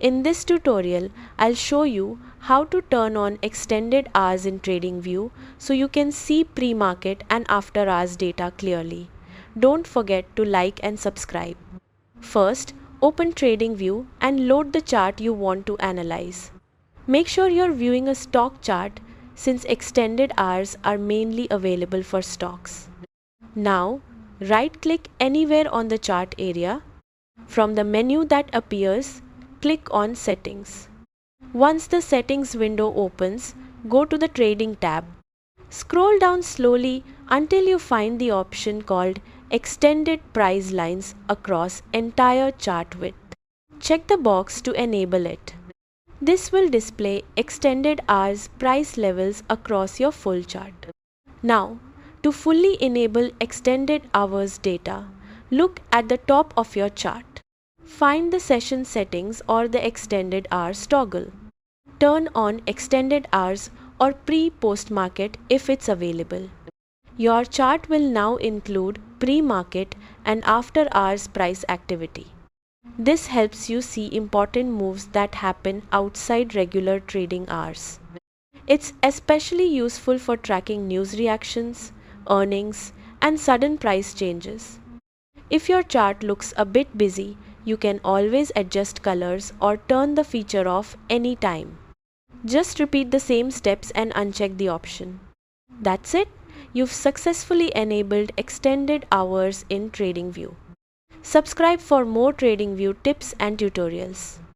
In this tutorial, I'll show you how to turn on extended hours in Tradingview so you can see pre-market and after hours data clearly. Don't forget to like and subscribe. First, open Tradingview and load the chart you want to analyze. Make sure you're viewing a stock chart since extended hours are mainly available for stocks. Now, right-click anywhere on the chart area. From the menu that appears, click on Settings. Once the Settings window opens, go to the Trading tab. Scroll down slowly until you find the option called Extended Price Lines across entire chart width. Check the box to enable it. This will display extended hours price levels across your full chart. Now, to fully enable extended hours data, look at the top of your chart. Find the session settings or the extended hours toggle. Turn on extended hours or pre-post market if it's available. Your chart will now include pre-market and after hours price activity. This helps you see important moves that happen outside regular trading hours. It's especially useful for tracking news reactions, earnings, and sudden price changes. If your chart looks a bit busy, you can always adjust colors or turn the feature off anytime. Just repeat the same steps and uncheck the option. That's it. You've successfully enabled extended hours in Tradingview. Subscribe for more Tradingview tips and tutorials.